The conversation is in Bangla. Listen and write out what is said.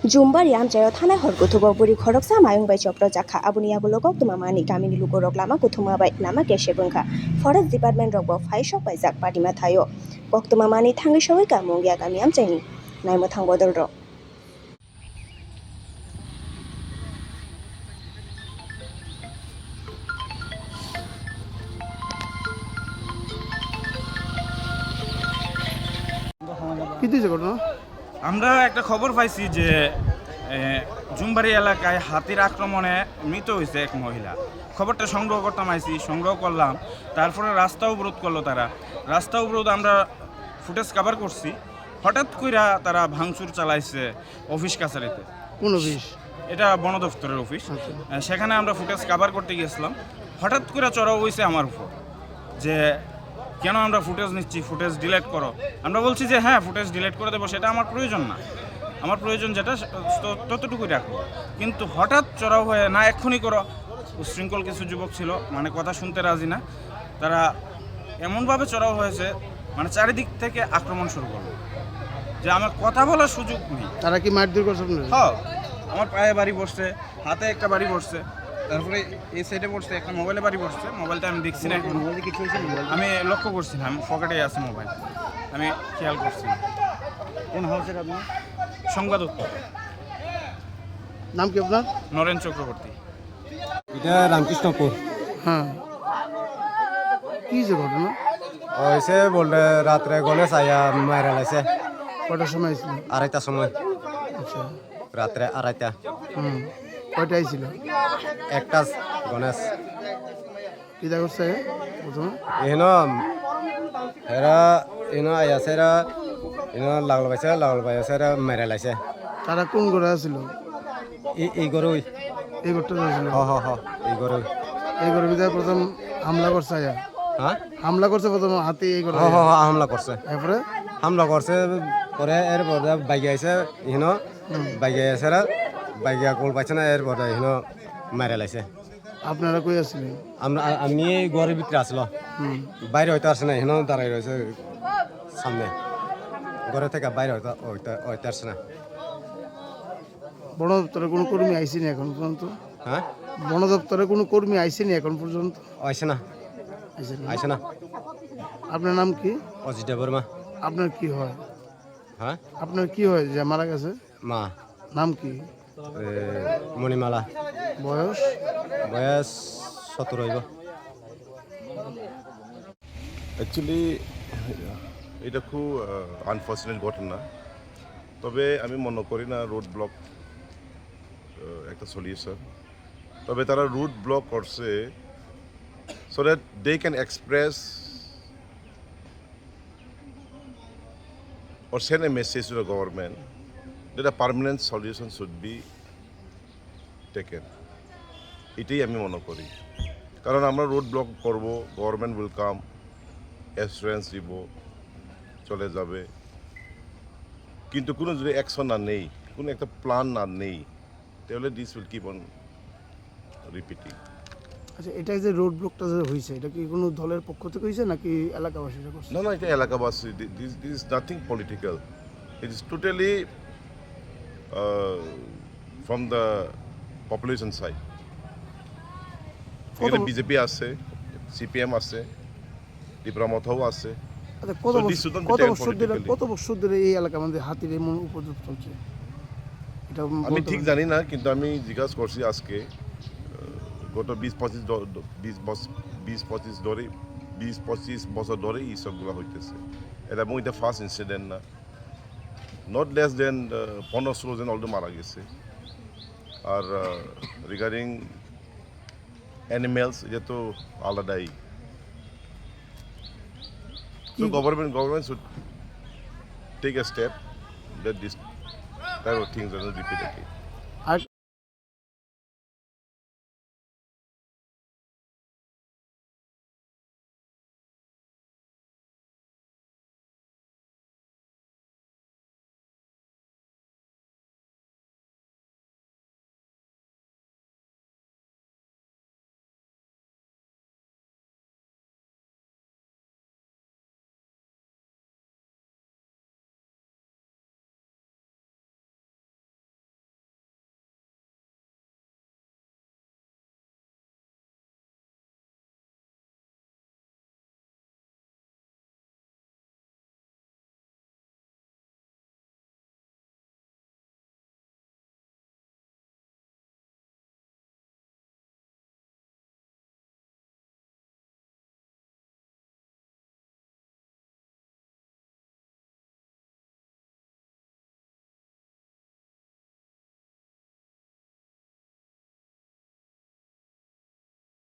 Jumbari am jayo thana hor kutubo buri khorok sa mayung bai chopro jakha abuni abologok tumamani gamini lukorok lama kutuma bai lama keshe bungkha forest department rok bo phai sok bai jak patima thayo kok tumamani thangi sowai ka mungya gami am jaini naimo thangbodol ro কি দিয়েছে ঘটনা? আমরা একটা খবর পাইছি যে জুমবাড়ি এলাকায় হাতির আক্রমণে মৃত হয়েছে এক মহিলা। খবরটা সংগ্রহ করলাম। তারপরে রাস্তা অবরোধ করলো তারা। রাস্তা অবরোধ আমরা ফুটেজ কভার করছি। হঠাৎ কইরা তারা ভাঙচুর চালাইছে অফিস কাছারিতে। কোন অফিস? এটা বন দপ্তরের অফিস। সেখানে আমরা ফুটেজ কভার করতে গিয়েছিলাম। হঠাৎ করে চড়াও হয়েছে আমার উপর যে কেন আমরা ফুটেজ নিচ্ছি, ফুটেজ ডিলিট করো। আমরা বলছি যে হ্যাঁ ফুটেজ ডিলিট করে দেবো, সেটা আমার প্রয়োজন না, আমার প্রয়োজন যেটা ততটুকুই রাখবো। কিন্তু হঠাৎ চড়াও হয়ে না এক্ষুনি করো, উশৃঙ্খল কিছু যুবক ছিল, মানে কথা শুনতে রাজি না, তারা এমনভাবে চড়াও হয়েছে মানে চারিদিক থেকে আক্রমণ শুরু করলো যে আমার কথা বলার সুযোগ নেই। তারা কি মারধর করছে? হ্যাঁ, আমার পায়ে বাড়ি পড়ছে, হাতে একটা বাড়ি পড়ছে, তারপরে এই সাইডে পড়ছে, একটা মোবাইলে বাড়ি পড়ছে। মোবাইলটা আমি দেখছি না, আমি লক্ষ্য করছি না, আমি পকেটে আছে মোবাইল, আমি খেয়াল করছি না। কোন হাউসের আপনি? সংবাদ উত্তর। নাম কি আপনার? নরেন চক্রবর্তী। এটা রামকৃষ্ণপুর। হ্যাঁ, কি যে ঘটনা? হয়েছে বললে রাত্রে গণেশ আয়া মারা লাইছে। কটার সময় ছিল? 2:30টার সময়। আচ্ছা, রাত্রে 2:30। কয়টা আইছিল? একটা গণেশ কি দেখা করছে প্রথমে? এনো আয়াছে লাগল পাইছে মারা লাইছে। তারা কোন ঘরে আছিল? এই গরুই, এই ঘরটা ছিল? এই গরুই। এই ঘরের ভিতরে প্রথম হামলা করছে আয়া? হ্যাঁ, হামলা করছে প্রথম হাতি এই ঘরে? হামলা করছে। এরপরে হামলা করছে পরে এরপরে বাইকে আইছে, বাইকে আইছে, বাইকে কোল পাইছে না, এরপরে মারা লাইছে। আপনারা কই আসছিলেন? আমি ঘরের ভিতরে আসলো, বাইরে হইতে আসছে না, দাঁড়াই রয়েছে সামনে, ঘরে থেকে বাইরে হইতে আসছে না। বন দপ্তরে কোনো কর্মী আইসিনি এখন পর্যন্ত? হ্যাঁ, বন দপ্তরে কোনো কর্মী আইসিনি এখন পর্যন্ত? আইসে না। আপনার নাম কি? অজিত বর্মা। আপনার কি হয়? হ্যাঁ, আপনার কি হয় যে মারা গেছে? মা। নাম কি? মণিমালা। বয়স? বয়স 17 হইব। অ্যাকচুয়ালি এটা খুব আনফর্চুনেট ঘটনা। তবে আমি মনে করি না রোড ব্লক একটা সলিউশন। তবে তারা রুট ব্লক করছে so that they can express or send a message to the government that a permanent solution should be taken. এটাই আমি মনে করি, কারণ আমরা রোড ব্লক করব, গভর্নমেন্ট উইল কাম, অ্যাসুরেন্স দিব, চলে যাবে, কিন্তু কোনো যদি অ্যাকশন না নেই, কোনো একটা প্ল্যান না নেই, তাহলে this will keep on repeating. আচ্ছা, এটা যে রোড ব্লকটা যে হয়েছে, এটা কি কোনো দলের পক্ষ থেকে হয়েছে নাকি এলাকাবাসীরা করছে? না, এটা এলাকাবাসী। This is nothing political, it is totally from the population side. এখানে বিজেপি আছে, সিপিএম আছে, ত্রিপুরামথাও আছে। আচ্ছা, কত বছর ধরে এই এলাকার মধ্যে হাতির এমন উপদ্রব চলছে? এটা আমি ঠিক জানি না, কিন্তু আমি জিজ্ঞাসা করছি আজকে, গত 20-25 বছর ধরে এইসবগুলো হইতেছে। এটা এবং এটা ফার্স্ট ইনসিডেন্ট না, নট লেস দেন 15-16 জন অলরেডি মারা গেছে। আর রিগার্ডিং অ্যানিমেলস, এটা তো আলাদাই। So government should take a step that this type of things are not repeated again.